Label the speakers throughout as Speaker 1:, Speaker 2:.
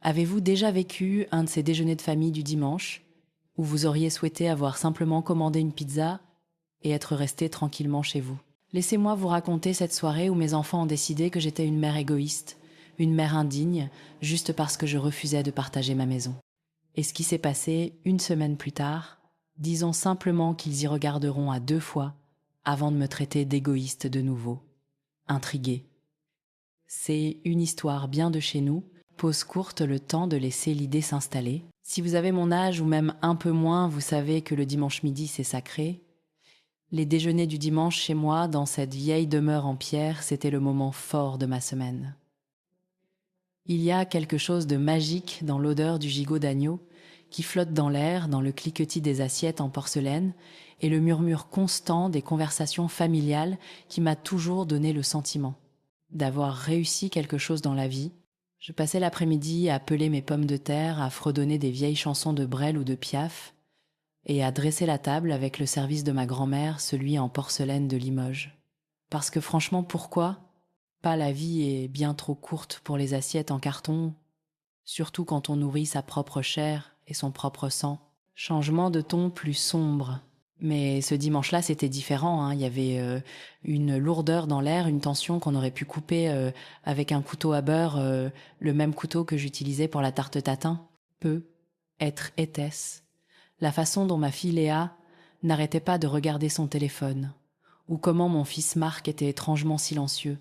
Speaker 1: Avez-vous déjà vécu un de ces déjeuners de famille du dimanche où vous auriez souhaité avoir simplement commandé une pizza et être resté tranquillement chez vous? Laissez-moi vous raconter cette soirée où mes enfants ont décidé que j'étais une mère égoïste, une mère indigne, juste parce que je refusais de partager ma maison. Et ce qui s'est passé une semaine plus tard, disons simplement qu'ils y regarderont à 2 fois avant de me traiter d'égoïste de nouveau. Intrigué. C'est une histoire bien de chez nous, pause courte le temps de laisser l'idée s'installer. Si vous avez mon âge ou même un peu moins, vous savez que le dimanche midi c'est sacré. Les déjeuners du dimanche chez moi, dans cette vieille demeure en pierre, c'était le moment fort de ma semaine. Il y a quelque chose de magique dans l'odeur du gigot d'agneau qui flotte dans l'air, dans le cliquetis des assiettes en porcelaine et le murmure constant des conversations familiales qui m'a toujours donné le sentiment d'avoir réussi quelque chose dans la vie. Je passais l'après-midi à peler mes pommes de terre, à fredonner des vieilles chansons de Brel ou de Piaf et à dresser la table avec le service de ma grand-mère, celui en porcelaine de Limoges. Parce que franchement, pourquoi? Pas la vie est bien trop courte pour les assiettes en carton, surtout quand on nourrit sa propre chair et son propre sang. Changement de ton plus sombre. Mais ce dimanche-là, c'était différent, hein. Il y avait une lourdeur dans l'air, une tension qu'on aurait pu couper avec un couteau à beurre, le même couteau que j'utilisais pour la tarte tatin. Peu être était-ce la façon dont ma fille Léa n'arrêtait pas de regarder son téléphone, ou comment mon fils Marc était étrangement silencieux,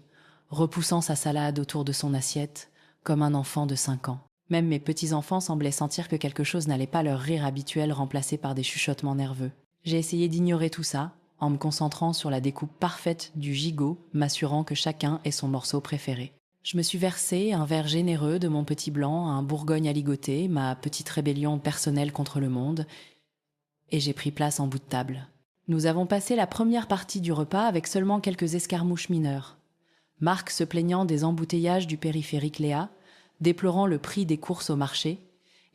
Speaker 1: repoussant sa salade autour de son assiette, comme un enfant de 5 ans. Même mes petits-enfants semblaient sentir que quelque chose n'allait pas leur rire habituel remplacé par des chuchotements nerveux. J'ai essayé d'ignorer tout ça, en me concentrant sur la découpe parfaite du gigot, m'assurant que chacun ait son morceau préféré. Je me suis versé un verre généreux de mon petit blanc, un bourgogne à ligoter, ma petite rébellion personnelle contre le monde, et j'ai pris place en bout de table. Nous avons passé la première partie du repas avec seulement quelques escarmouches mineures. Marc se plaignant des embouteillages du périphérique Léa, déplorant le prix des courses au marché,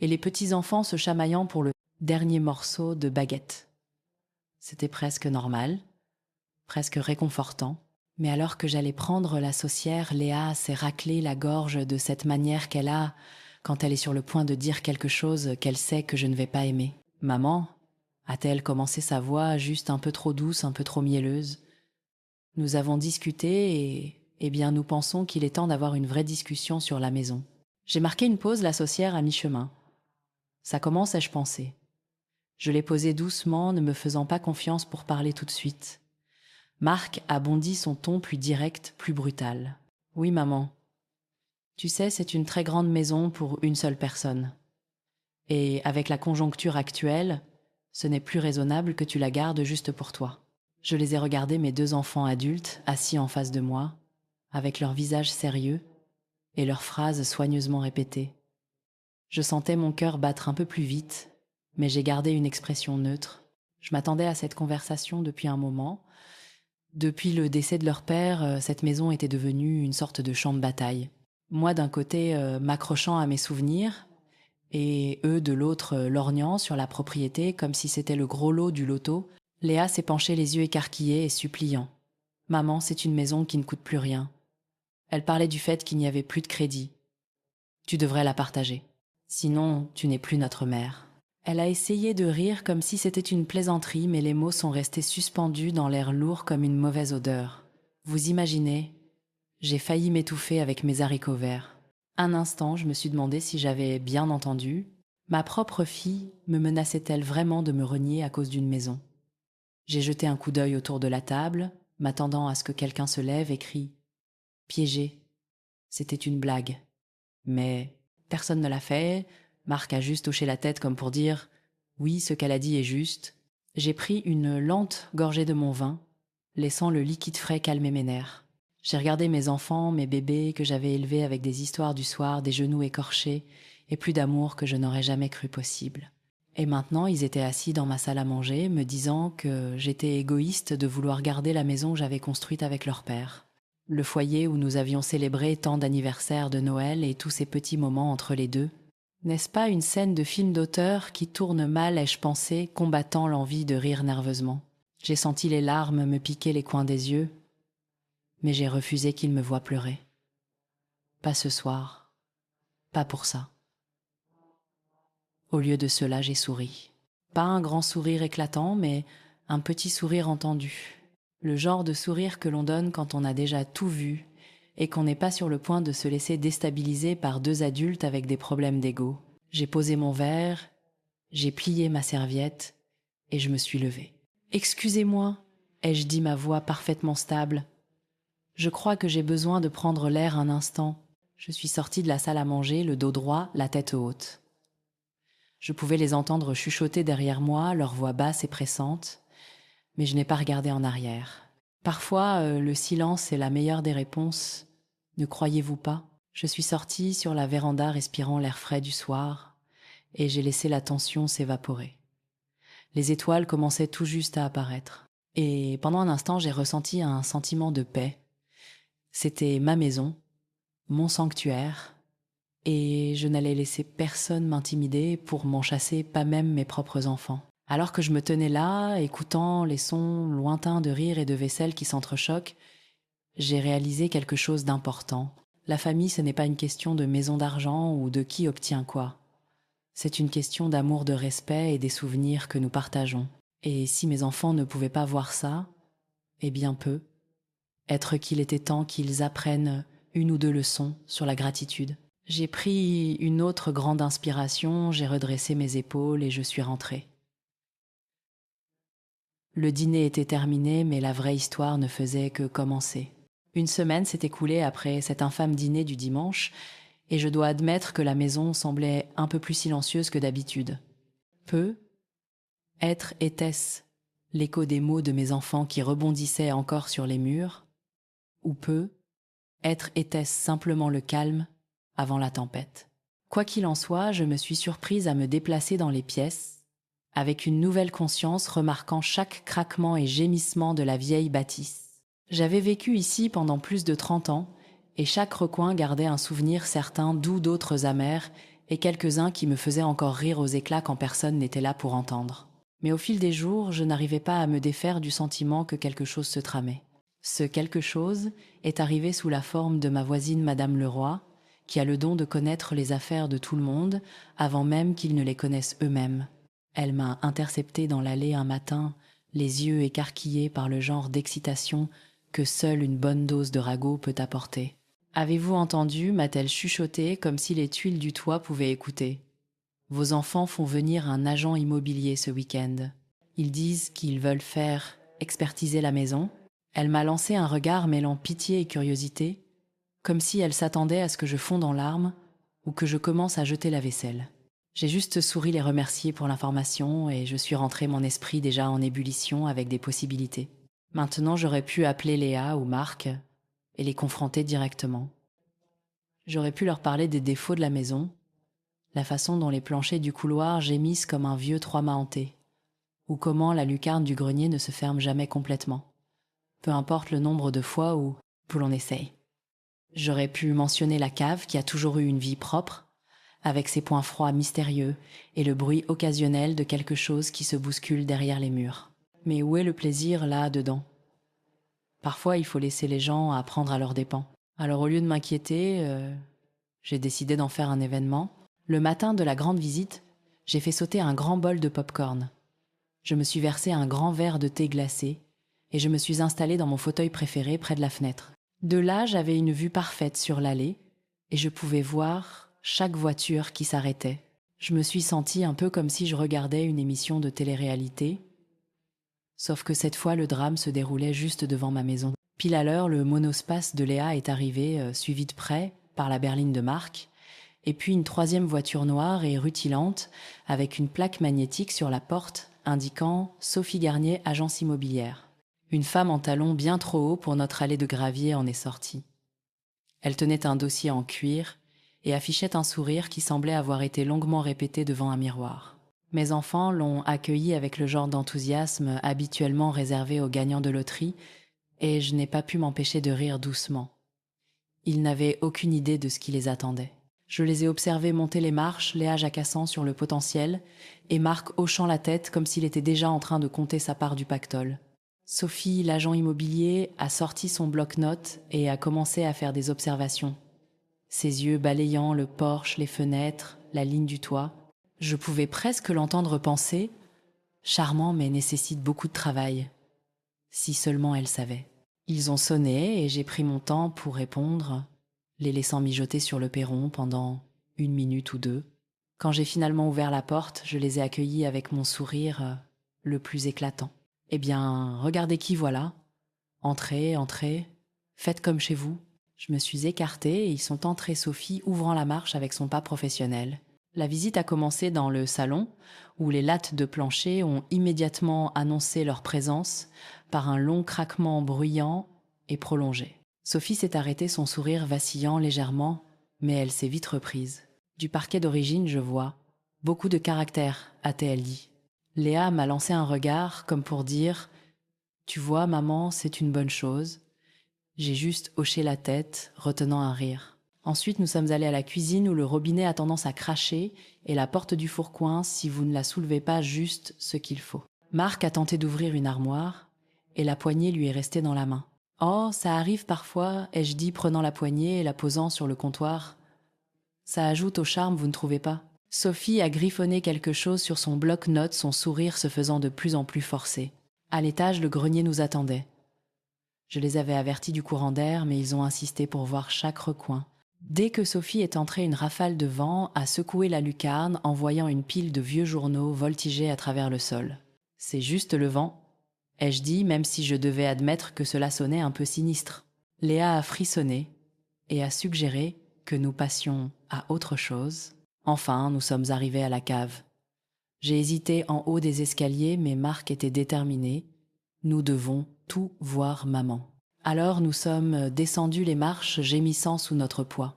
Speaker 1: et les petits-enfants se chamaillant pour le dernier morceau de baguette. C'était presque normal, presque réconfortant, mais alors que j'allais prendre la saucière, Léa s'est raclée la gorge de cette manière qu'elle a quand elle est sur le point de dire quelque chose qu'elle sait que je ne vais pas aimer. « Maman » a-t-elle commencé sa voix juste un peu trop douce, un peu trop mielleuse. Nous avons discuté et, eh bien, nous pensons qu'il est temps d'avoir une vraie discussion sur la maison. J'ai marqué une pause la saucière à mi-chemin. Ça commence, ai-je pensé. Je l'ai posée doucement, ne me faisant pas confiance pour parler tout de suite. Marc a bondi son ton plus direct, plus brutal. « Oui, maman. Tu sais, c'est une très grande maison pour une seule personne. Et avec la conjoncture actuelle, ce n'est plus raisonnable que tu la gardes juste pour toi. » Je les ai regardés, mes 2 enfants adultes, assis en face de moi, avec leurs visages sérieux et leurs phrases soigneusement répétées. Je sentais mon cœur battre un peu plus vite, mais j'ai gardé une expression neutre. Je m'attendais à cette conversation depuis un moment. Depuis le décès de leur père, cette maison était devenue une sorte de champ de bataille. Moi, d'un côté, m'accrochant à mes souvenirs, et eux, de l'autre, lorgnant sur la propriété comme si c'était le gros lot du loto. Léa s'est penchée les yeux écarquillés et suppliant. « Maman, c'est une maison qui ne coûte plus rien. » Elle parlait du fait qu'il n'y avait plus de crédit. « Tu devrais la partager. Sinon, tu n'es plus notre mère. » Elle a essayé de rire comme si c'était une plaisanterie, mais les mots sont restés suspendus dans l'air lourd comme une mauvaise odeur. Vous imaginez, j'ai failli m'étouffer avec mes haricots verts. Un instant, je me suis demandé si j'avais bien entendu. Ma propre fille me menaçait-elle vraiment de me renier à cause d'une maison? J'ai jeté un coup d'œil autour de la table, m'attendant à ce que quelqu'un se lève et crie « Piégé !» C'était une blague. Mais personne ne l'a fait. Marc a juste hoché la tête comme pour dire « Oui, ce qu'elle a dit est juste ». J'ai pris une lente gorgée de mon vin, laissant le liquide frais calmer mes nerfs. J'ai regardé mes enfants, mes bébés que j'avais élevés avec des histoires du soir, des genoux écorchés et plus d'amour que je n'aurais jamais cru possible. Et maintenant, ils étaient assis dans ma salle à manger, me disant que j'étais égoïste de vouloir garder la maison que j'avais construite avec leur père. Le foyer où nous avions célébré tant d'anniversaires de Noël et tous ces petits moments entre les deux. N'est-ce pas une scène de film d'auteur qui tourne mal, ai-je pensé, combattant l'envie de rire nerveusement? J'ai senti les larmes me piquer les coins des yeux, mais j'ai refusé qu'ils me voient pleurer. Pas ce soir, pas pour ça. Au lieu de cela, j'ai souri. Pas un grand sourire éclatant, mais un petit sourire entendu. Le genre de sourire que l'on donne quand on a déjà tout vu et qu'on n'est pas sur le point de se laisser déstabiliser par deux adultes avec des problèmes d'ego. J'ai posé mon verre, j'ai plié ma serviette et je me suis levée. « Excusez-moi », ai-je dit, ma voix parfaitement stable. « Je crois que j'ai besoin de prendre l'air un instant. » Je suis sortie de la salle à manger, le dos droit, la tête haute. Je pouvais les entendre chuchoter derrière moi, leur voix basse et pressante, mais je n'ai pas regardé en arrière. Parfois, le silence est la meilleure des réponses. Ne croyez-vous pas ? Je suis sortie sur la véranda respirant l'air frais du soir, et j'ai laissé la tension s'évaporer. Les étoiles commençaient tout juste à apparaître. Et pendant un instant, j'ai ressenti un sentiment de paix. C'était ma maison, mon sanctuaire, et je n'allais laisser personne m'intimider pour m'en chasser, pas même mes propres enfants. Alors que je me tenais là, écoutant les sons lointains de rire et de vaisselle qui s'entrechoquent, j'ai réalisé quelque chose d'important. La famille, ce n'est pas une question de maison d'argent ou de qui obtient quoi. C'est une question d'amour, de respect et des souvenirs que nous partageons. Et si mes enfants ne pouvaient pas voir ça, eh bien peu. Être qu'il était temps qu'ils apprennent une ou deux leçons sur la gratitude. J'ai pris une autre grande inspiration, j'ai redressé mes épaules et je suis rentrée. Le dîner était terminé, mais la vraie histoire ne faisait que commencer. Une semaine s'est écoulée après cet infâme dîner du dimanche, et je dois admettre que la maison semblait un peu plus silencieuse que d'habitude. Peu, être était-ce l'écho des mots de mes enfants qui rebondissaient encore sur les murs, ou peu, être était-ce simplement le calme avant la tempête. Quoi qu'il en soit, je me suis surprise à me déplacer dans les pièces, avec une nouvelle conscience remarquant chaque craquement et gémissement de la vieille bâtisse. J'avais vécu ici pendant plus de 30 ans, et chaque recoin gardait un souvenir certain, doux, d'autres amers, et quelques-uns qui me faisaient encore rire aux éclats quand personne n'était là pour entendre. Mais au fil des jours, je n'arrivais pas à me défaire du sentiment que quelque chose se tramait. Ce quelque chose est arrivé sous la forme de ma voisine Madame Leroy, qui a le don de connaître les affaires de tout le monde avant même qu'ils ne les connaissent eux-mêmes. Elle m'a intercepté dans l'allée un matin, les yeux écarquillés par le genre d'excitation que seule une bonne dose de ragot peut apporter. « Avez-vous entendu ?» m'a-t-elle chuchoté comme si les tuiles du toit pouvaient écouter. « Vos enfants font venir un agent immobilier ce week-end. Ils disent qu'ils veulent faire expertiser la maison. » Elle m'a lancé un regard mêlant pitié et curiosité, comme si elle s'attendait à ce que je fonde en larmes ou que je commence à jeter la vaisselle. J'ai juste souri les remercier pour l'information et je suis rentrée, mon esprit déjà en ébullition avec des possibilités. Maintenant, j'aurais pu appeler Léa ou Marc et les confronter directement. J'aurais pu leur parler des défauts de la maison, la façon dont les planchers du couloir gémissent comme un vieux trois-mâts hanté, ou comment la lucarne du grenier ne se ferme jamais complètement. Peu importe le nombre de fois où l'on essaye. J'aurais pu mentionner la cave qui a toujours eu une vie propre, avec ses points froids mystérieux et le bruit occasionnel de quelque chose qui se bouscule derrière les murs. Mais où est le plaisir là-dedans ? Parfois, il faut laisser les gens apprendre à leurs dépens. Alors au lieu de m'inquiéter, j'ai décidé d'en faire un événement. Le matin de la grande visite, j'ai fait sauter un grand bol de pop-corn. Je me suis versé un grand verre de thé glacé et je me suis installée dans mon fauteuil préféré près de la fenêtre. De là, j'avais une vue parfaite sur l'allée et je pouvais voir chaque voiture qui s'arrêtait. Je me suis sentie un peu comme si je regardais une émission de télé-réalité, sauf que cette fois, le drame se déroulait juste devant ma maison. Pile à l'heure, le monospace de Léa est arrivé, suivi de près par la berline de Marc, et puis une troisième voiture noire et rutilante avec une plaque magnétique sur la porte indiquant « Sophie Garnier, agence immobilière ». Une femme en talons bien trop hauts pour notre allée de gravier en est sortie. Elle tenait un dossier en cuir et affichait un sourire qui semblait avoir été longuement répété devant un miroir. Mes enfants l'ont accueillie avec le genre d'enthousiasme habituellement réservé aux gagnants de loterie et je n'ai pas pu m'empêcher de rire doucement. Ils n'avaient aucune idée de ce qui les attendait. Je les ai observés monter les marches, Léa jacassant sur le potentiel et Marc hochant la tête comme s'il était déjà en train de compter sa part du pactole. Sophie, l'agent immobilier, a sorti son bloc-notes et a commencé à faire des observations. Ses yeux balayant le porche, les fenêtres, la ligne du toit. Je pouvais presque l'entendre penser « Charmant mais nécessite beaucoup de travail. Si seulement elle savait. » Ils ont sonné et j'ai pris mon temps pour répondre, les laissant mijoter sur le perron pendant 1 minute ou 2. Quand j'ai finalement ouvert la porte, je les ai accueillis avec mon sourire le plus éclatant. « Eh bien, regardez qui voilà. Entrez, entrez, faites comme chez vous. » Je me suis écartée et ils sont entrés, Sophie ouvrant la marche avec son pas professionnel. La visite a commencé dans le salon, où les lattes de plancher ont immédiatement annoncé leur présence par un long craquement bruyant et prolongé. Sophie s'est arrêtée, son sourire vacillant légèrement, mais elle s'est vite reprise. Du parquet d'origine, je vois. Beaucoup de caractère, a-t-elle dit. Léa m'a lancé un regard comme pour dire « Tu vois, maman, c'est une bonne chose. » J'ai juste hoché la tête, retenant un rire. Ensuite, nous sommes allés à la cuisine où le robinet a tendance à cracher et la porte du fourre-coin si vous ne la soulevez pas juste ce qu'il faut. Marc a tenté d'ouvrir une armoire et la poignée lui est restée dans la main. « Oh, ça arrive parfois », ai-je dit, prenant la poignée et la posant sur le comptoir. « Ça ajoute au charme, vous ne trouvez pas ?» Sophie a griffonné quelque chose sur son bloc-notes, son sourire se faisant de plus en plus forcé. À l'étage, le grenier nous attendait. Je les avais avertis du courant d'air, mais ils ont insisté pour voir chaque recoin. Dès que Sophie est entrée, une rafale de vent a secoué la lucarne, envoyant une pile de vieux journaux voltiger à travers le sol. « C'est juste le vent », ai-je dit, même si je devais admettre que cela sonnait un peu sinistre. Léa a frissonné et a suggéré que nous passions à autre chose. Enfin, nous sommes arrivés à la cave. J'ai hésité en haut des escaliers, mais Marc était déterminé. Nous devons tout voir, maman. Alors nous sommes descendus les marches, gémissant sous notre poids.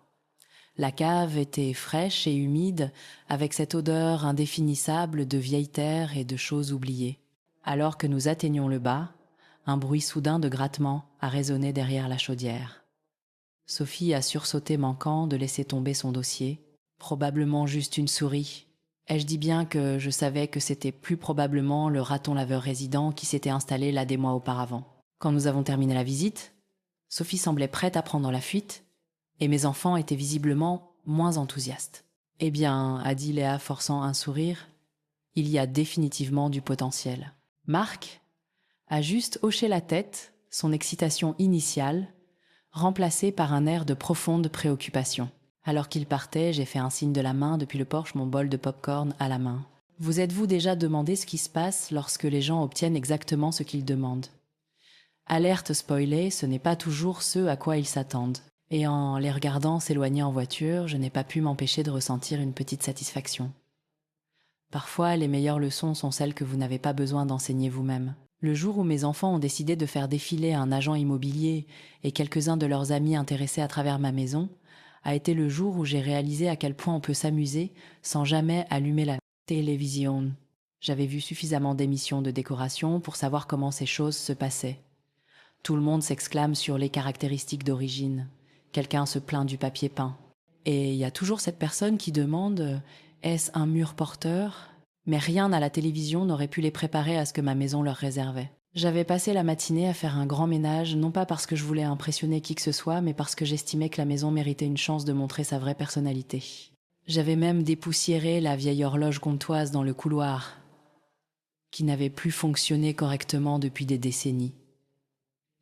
Speaker 1: La cave était fraîche et humide, avec cette odeur indéfinissable de vieille terre et de choses oubliées. Alors que nous atteignions le bas, un bruit soudain de grattement a résonné derrière la chaudière. Sophie a sursauté, manquant de laisser tomber son dossier. Probablement juste une souris. Et je dis bien que je savais que c'était plus probablement le raton laveur résident qui s'était installé là des mois auparavant. Quand nous avons terminé la visite, Sophie semblait prête à prendre la fuite, et mes enfants étaient visiblement moins enthousiastes. « Eh bien, » a dit Léa, forçant un sourire, « il y a définitivement du potentiel. » Marc a juste hoché la tête, son excitation initiale, remplacée par un air de profonde préoccupation. Alors qu'il partait, j'ai fait un signe de la main depuis le porche, mon bol de pop-corn à la main. Vous êtes-vous déjà demandé ce qui se passe lorsque les gens obtiennent exactement ce qu'ils demandent? Alerte spoilée, ce n'est pas toujours ce à quoi ils s'attendent. Et en les regardant s'éloigner en voiture, je n'ai pas pu m'empêcher de ressentir une petite satisfaction. Parfois, les meilleures leçons sont celles que vous n'avez pas besoin d'enseigner vous-même. Le jour où mes enfants ont décidé de faire défiler un agent immobilier et quelques-uns de leurs amis intéressés à travers ma maison, a été le jour où j'ai réalisé à quel point on peut s'amuser sans jamais allumer la télévision. J'avais vu suffisamment d'émissions de décoration pour savoir comment ces choses se passaient. Tout le monde s'exclame sur les caractéristiques d'origine. Quelqu'un se plaint du papier peint. Et il y a toujours cette personne qui demande « Est-ce un mur porteur ?» Mais rien à la télévision n'aurait pu les préparer à ce que ma maison leur réservait. J'avais passé la matinée à faire un grand ménage, non pas parce que je voulais impressionner qui que ce soit, mais parce que j'estimais que la maison méritait une chance de montrer sa vraie personnalité. J'avais même dépoussiéré la vieille horloge comtoise dans le couloir, qui n'avait plus fonctionné correctement depuis des décennies.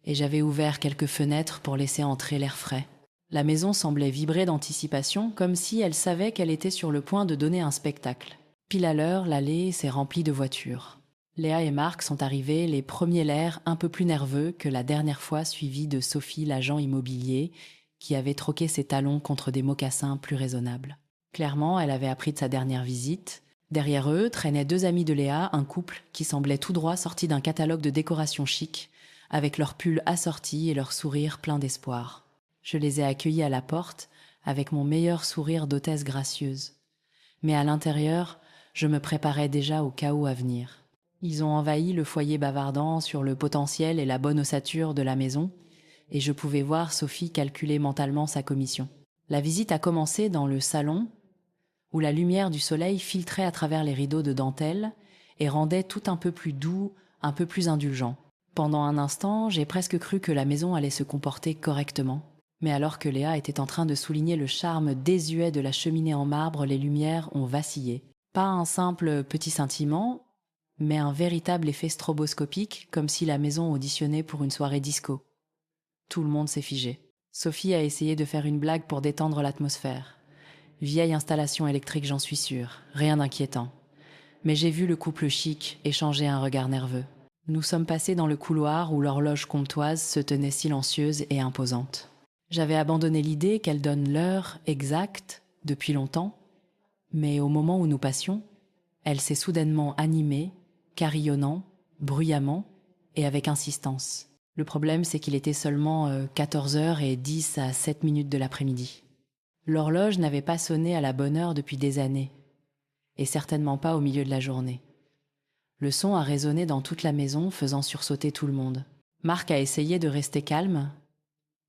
Speaker 1: Et j'avais ouvert quelques fenêtres pour laisser entrer l'air frais. La maison semblait vibrer d'anticipation, comme si elle savait qu'elle était sur le point de donner un spectacle. Pile à l'heure, l'allée s'est remplie de voitures. Léa et Marc sont arrivés, les premiers l'air un peu plus nerveux que la dernière fois, suivis de Sophie, l'agent immobilier, qui avait troqué ses talons contre des mocassins plus raisonnables. Clairement, elle avait appris de sa dernière visite. Derrière eux traînaient 2 amis de Léa, un couple qui semblait tout droit sorti d'un catalogue de décoration chic, avec leurs pulls assortis et leurs sourires pleins d'espoir. Je les ai accueillis à la porte avec mon meilleur sourire d'hôtesse gracieuse. Mais à l'intérieur, je me préparais déjà au chaos à venir. Ils ont envahi le foyer bavardant sur le potentiel et la bonne ossature de la maison, et je pouvais voir Sophie calculer mentalement sa commission. La visite a commencé dans le salon, où la lumière du soleil filtrait à travers les rideaux de dentelle et rendait tout un peu plus doux, un peu plus indulgent. Pendant un instant, j'ai presque cru que la maison allait se comporter correctement. Mais alors que Léa était en train de souligner le charme désuet de la cheminée en marbre, les lumières ont vacillé. Pas un simple petit scintillement, mais un véritable effet stroboscopique, comme si la maison auditionnait pour une soirée disco. Tout le monde s'est figé. Sophie a essayé de faire une blague pour détendre l'atmosphère. Vieille installation électrique, j'en suis sûre, rien d'inquiétant. Mais j'ai vu le couple chic échanger un regard nerveux. Nous sommes passés dans le couloir où l'horloge comtoise se tenait silencieuse et imposante. J'avais abandonné l'idée qu'elle donne l'heure exacte depuis longtemps, mais au moment où nous passions, elle s'est soudainement animée, carillonnant, bruyamment et avec insistance. Le problème, c'est qu'il était seulement 14h10 à 7 minutes de l'après-midi. L'horloge n'avait pas sonné à la bonne heure depuis des années, et certainement pas au milieu de la journée. Le son a résonné dans toute la maison, faisant sursauter tout le monde. Marc a essayé de rester calme,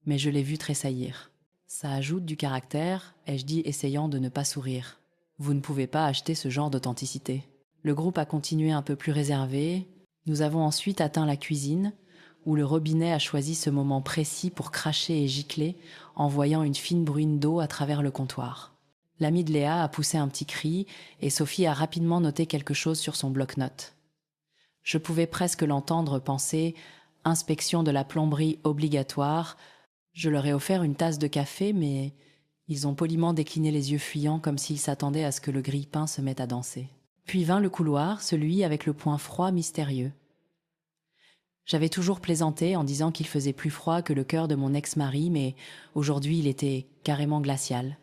Speaker 1: mais je l'ai vu tressaillir. Ça ajoute du caractère, ai-je dit, essayant de ne pas sourire. Vous ne pouvez pas acheter ce genre d'authenticité. Le groupe a continué un peu plus réservé. Nous avons ensuite atteint la cuisine, où le robinet a choisi ce moment précis pour cracher et gicler, envoyant une fine bruine d'eau à travers le comptoir. L'ami de Léa a poussé un petit cri, et Sophie a rapidement noté quelque chose sur son bloc-notes. Je pouvais presque l'entendre penser « inspection de la plomberie obligatoire ». Je leur ai offert une tasse de café, mais ils ont poliment décliné les yeux fuyants comme s'ils s'attendaient à ce que le grille-pain se mette à danser. Puis vint le couloir, celui avec le point froid mystérieux. J'avais toujours plaisanté en disant qu'il faisait plus froid que le cœur de mon ex-mari, mais aujourd'hui il était carrément glacial.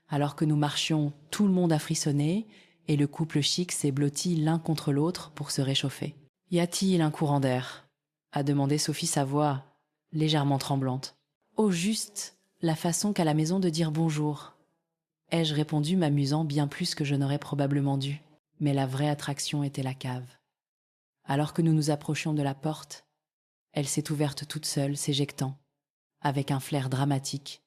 Speaker 1: Alors que nous marchions, tout le monde a frissonné, et le couple chic s'est blotti l'un contre l'autre pour se réchauffer. « Y a-t-il un courant d'air ?» a demandé Sophie, sa voix légèrement tremblante. « Oh, juste la façon qu'a la maison de dire bonjour !» ai-je répondu, m'amusant bien plus que je n'aurais probablement dû. Mais la vraie attraction était la cave. Alors que nous nous approchions de la porte, elle s'est ouverte toute seule, s'éjectant, avec un flair dramatique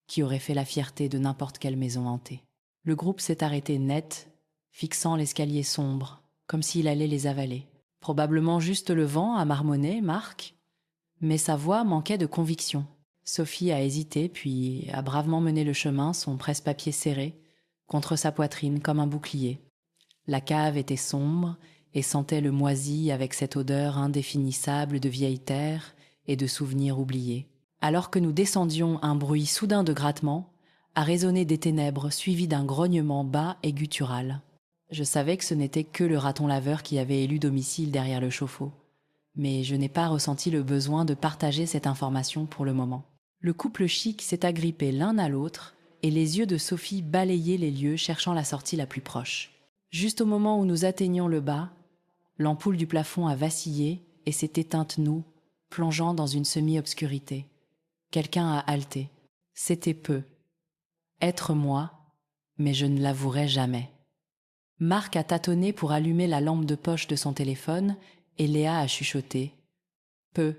Speaker 1: qui aurait fait la fierté de n'importe quelle maison hantée. Le groupe s'est arrêté net, fixant l'escalier sombre, comme s'il allait les avaler. Probablement juste le vent a marmonné, Marc, mais sa voix manquait de conviction. Sophie a hésité, puis a bravement mené le chemin, son presse-papier serré, contre sa poitrine comme un bouclier. La cave était sombre et sentait le moisi avec cette odeur indéfinissable de vieille terre et de souvenirs oubliés. Alors que nous descendions, un bruit soudain de grattement a résonné des ténèbres, suivi d'un grognement bas et guttural. Je savais que ce n'était que le raton laveur qui avait élu domicile derrière le chauffe-eau, mais je n'ai pas ressenti le besoin de partager cette information pour le moment. Le couple chic s'est agrippé l'un à l'autre et les yeux de Sophie balayaient les lieux cherchant la sortie la plus proche. Juste au moment où nous atteignions le bas, l'ampoule du plafond a vacillé et s'est éteinte, nous, plongeant dans une semi-obscurité. Quelqu'un a halté. C'était peu. Être moi, mais je ne l'avouerai jamais. Marc a tâtonné pour allumer la lampe de poche de son téléphone et Léa a chuchoté. Peu.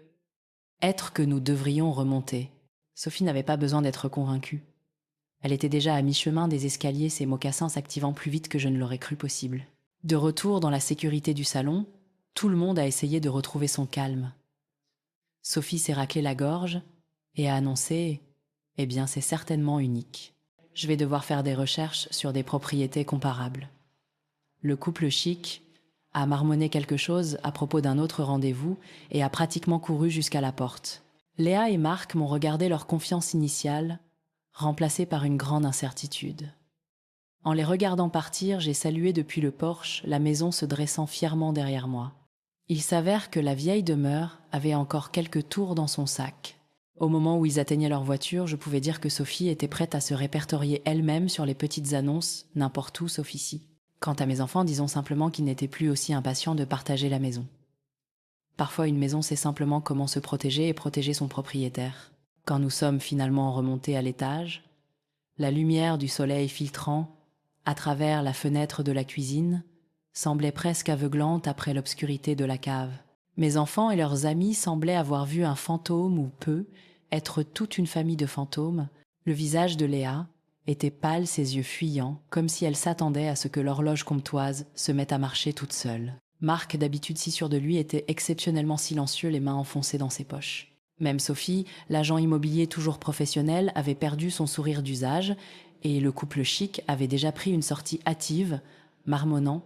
Speaker 1: Être que nous devrions remonter. Sophie n'avait pas besoin d'être convaincue. Elle était déjà à mi-chemin des escaliers, ses mocassins s'activant plus vite que je ne l'aurais cru possible. De retour dans la sécurité du salon, tout le monde a essayé de retrouver son calme. Sophie s'est raclé la gorge et a annoncé « Eh bien, c'est certainement unique. Je vais devoir faire des recherches sur des propriétés comparables. » Le couple chic a marmonné quelque chose à propos d'un autre rendez-vous et a pratiquement couru jusqu'à la porte. Léa et Marc m'ont regardé leur confiance initiale, remplacée par une grande incertitude. En les regardant partir, j'ai salué depuis le porche, la maison se dressant fièrement derrière moi. Il s'avère que la vieille demeure avait encore quelques tours dans son sac. Au moment où ils atteignaient leur voiture, je pouvais dire que Sophie était prête à se répertorier elle-même sur les petites annonces, n'importe où sauf ici. Quant à mes enfants, disons simplement qu'ils n'étaient plus aussi impatients de partager la maison. Parfois, une maison sait simplement comment se protéger et protéger son propriétaire. Quand nous sommes finalement remontés à l'étage, la lumière du soleil filtrant à travers la fenêtre de la cuisine semblait presque aveuglante après l'obscurité de la cave. Mes enfants et leurs amis semblaient avoir vu un fantôme ou peu, être toute une famille de fantômes. Le visage de Léa était pâle, ses yeux fuyants, comme si elle s'attendait à ce que l'horloge comtoise se mette à marcher toute seule. Marc, d'habitude si sûr de lui, était exceptionnellement silencieux, les mains enfoncées dans ses poches. Même Sophie, l'agent immobilier toujours professionnel, avait perdu son sourire d'usage et le couple chic avait déjà pris une sortie hâtive, marmonnant,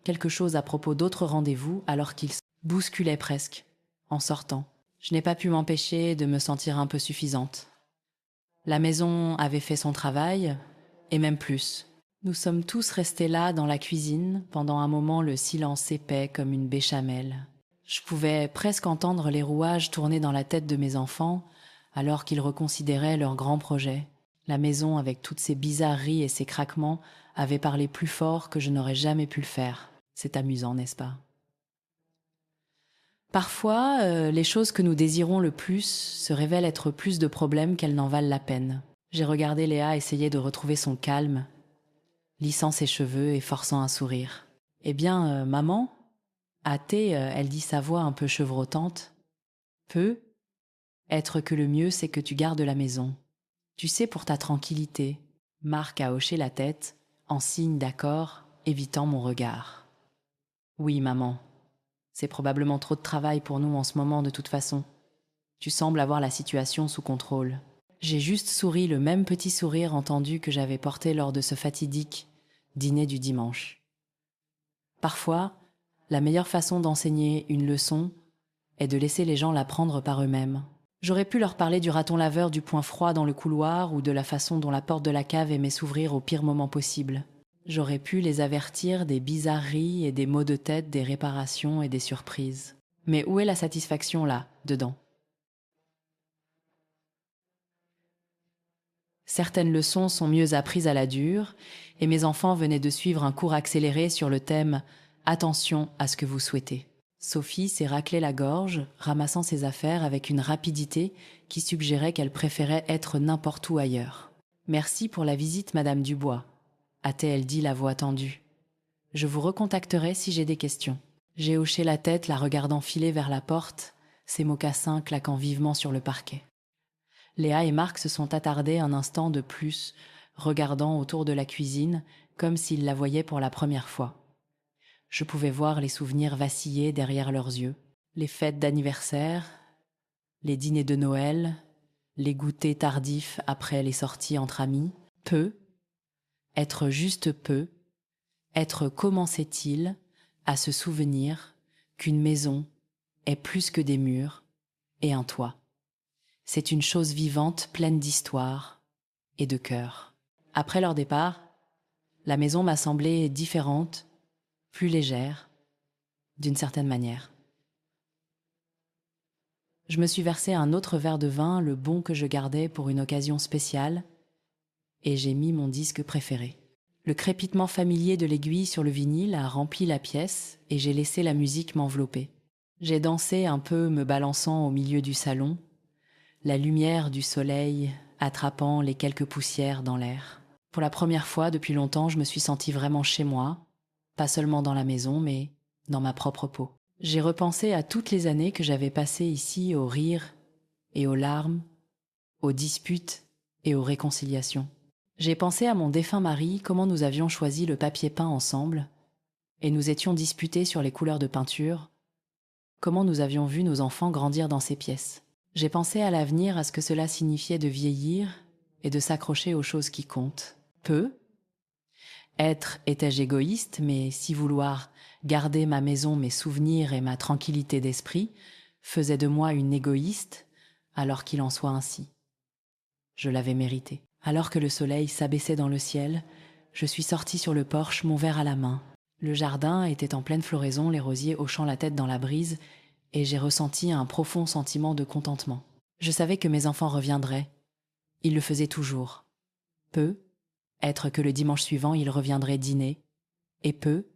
Speaker 1: quelque chose à propos d'autres rendez-vous alors qu'il se bousculait presque, en sortant. Je n'ai pas pu m'empêcher de me sentir un peu suffisante. La maison avait fait son travail, et même plus. Nous sommes tous restés là dans la cuisine, pendant un moment le silence épais comme une béchamel. Je pouvais presque entendre les rouages tourner dans la tête de mes enfants, alors qu'ils reconsidéraient leur grand projet. La maison, avec toutes ses bizarreries et ses craquements, avait parlé plus fort que je n'aurais jamais pu le faire. C'est amusant, n'est-ce pas? Parfois, les choses que nous désirons le plus se révèlent être plus de problèmes qu'elles n'en valent la peine. J'ai regardé Léa essayer de retrouver son calme, lissant ses cheveux et forçant un sourire. « Eh bien, maman ?» Hâtée, elle dit sa voix un peu chevrotante. « Peu. Être que le mieux, c'est que tu gardes la maison. Tu sais, pour ta tranquillité. » Marc a hoché la tête, en signe d'accord, évitant mon regard. « Oui, maman. C'est probablement trop de travail pour nous en ce moment de toute façon. Tu sembles avoir la situation sous contrôle. » J'ai juste souri le même petit sourire entendu que j'avais porté lors de ce fatidique dîner du dimanche. Parfois, la meilleure façon d'enseigner une leçon est de laisser les gens l'apprendre par eux-mêmes. J'aurais pu leur parler du raton laveur du poing froid dans le couloir ou de la façon dont la porte de la cave aimait s'ouvrir au pire moment possible. J'aurais pu les avertir des bizarreries et des maux de tête, des réparations et des surprises. Mais où est la satisfaction là, dedans ? Certaines leçons sont mieux apprises à la dure, et mes enfants venaient de suivre un cours accéléré sur le thème « Attention à ce que vous souhaitez ». Sophie s'est raclé la gorge, ramassant ses affaires avec une rapidité qui suggérait qu'elle préférait être n'importe où ailleurs. « Merci pour la visite, Madame Dubois », a-t-elle dit la voix tendue. « Je vous recontacterai si j'ai des questions. » J'ai hoché la tête, la regardant filer vers la porte, ses mocassins claquant vivement sur le parquet. Léa et Marc se sont attardés un instant de plus, regardant autour de la cuisine, comme s'ils la voyaient pour la première fois. Je pouvais voir les souvenirs vaciller derrière leurs yeux. Les fêtes d'anniversaire, les dîners de Noël, les goûters tardifs après les sorties entre amis. Peu, être juste peu, être commençait-il à se souvenir qu'une maison est plus que des murs et un toit. C'est une chose vivante, pleine d'histoire et de cœur. Après leur départ, la maison m'a semblé différente, plus légère, d'une certaine manière. Je me suis versé un autre verre de vin, le bon que je gardais pour une occasion spéciale, et j'ai mis mon disque préféré. Le crépitement familier de l'aiguille sur le vinyle a rempli la pièce et j'ai laissé la musique m'envelopper. J'ai dansé un peu, me balançant au milieu du salon, la lumière du soleil attrapant les quelques poussières dans l'air. Pour la première fois depuis longtemps, je me suis sentie vraiment chez moi, pas seulement dans la maison, mais dans ma propre peau. J'ai repensé à toutes les années que j'avais passées ici aux rires et aux larmes, aux disputes et aux réconciliations. J'ai pensé à mon défunt mari, comment nous avions choisi le papier peint ensemble, et nous étions disputés sur les couleurs de peinture, comment nous avions vu nos enfants grandir dans ces pièces. J'ai pensé à l'avenir, à ce que cela signifiait de vieillir et de s'accrocher aux choses qui comptent. Peu. Être étais-je égoïste, mais si vouloir garder ma maison, mes souvenirs et ma tranquillité d'esprit faisait de moi une égoïste, alors qu'il en soit ainsi. Je l'avais mérité. Alors que le soleil s'abaissait dans le ciel, je suis sortie sur le porche, mon verre à la main. Le jardin était en pleine floraison, les rosiers hochant la tête dans la brise, et j'ai ressenti un profond sentiment de contentement. Je savais que mes enfants reviendraient. Ils le faisaient toujours. Peu, être que le dimanche suivant, ils reviendraient dîner. Et peu,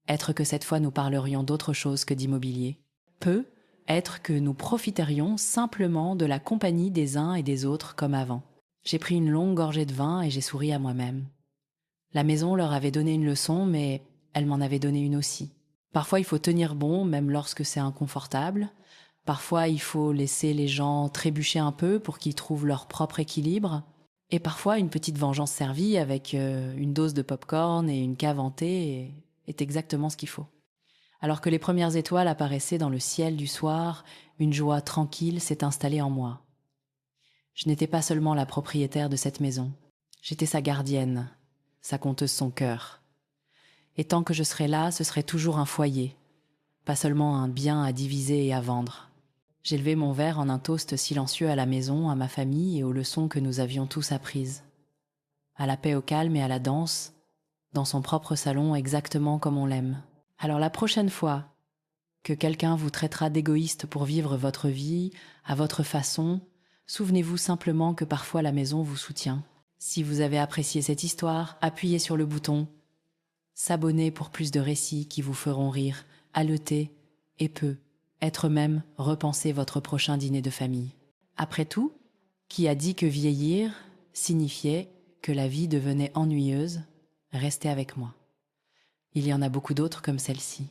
Speaker 1: être que cette fois nous parlerions d'autre chose que d'immobilier. Peu, être que nous profiterions simplement de la compagnie des uns et des autres comme avant. J'ai pris une longue gorgée de vin et j'ai souri à moi-même. La maison leur avait donné une leçon, mais elle m'en avait donné une aussi. Parfois, il faut tenir bon, même lorsque c'est inconfortable. Parfois, il faut laisser les gens trébucher un peu pour qu'ils trouvent leur propre équilibre. Et parfois, une petite vengeance servie avec une dose de pop-corn et une cave en thé est exactement ce qu'il faut. Alors que les premières étoiles apparaissaient dans le ciel du soir, une joie tranquille s'est installée en moi. Je n'étais pas seulement la propriétaire de cette maison. J'étais sa gardienne, sa conteuse son cœur. Et tant que je serai là, ce serait toujours un foyer, pas seulement un bien à diviser et à vendre. J'élevais mon verre en un toast silencieux à la maison, à ma famille et aux leçons que nous avions tous apprises. À la paix, au calme et à la danse, dans son propre salon exactement comme on l'aime. Alors la prochaine fois que quelqu'un vous traitera d'égoïste pour vivre votre vie à votre façon, souvenez-vous simplement que parfois la maison vous soutient. Si vous avez apprécié cette histoire, appuyez sur le bouton s'abonner pour plus de récits qui vous feront rire, haleter et être même repenser votre prochain dîner de famille. Après tout, qui a dit que vieillir signifiait que la vie devenait ennuyeuse? Restez avec moi. Il y en a beaucoup d'autres comme celle-ci.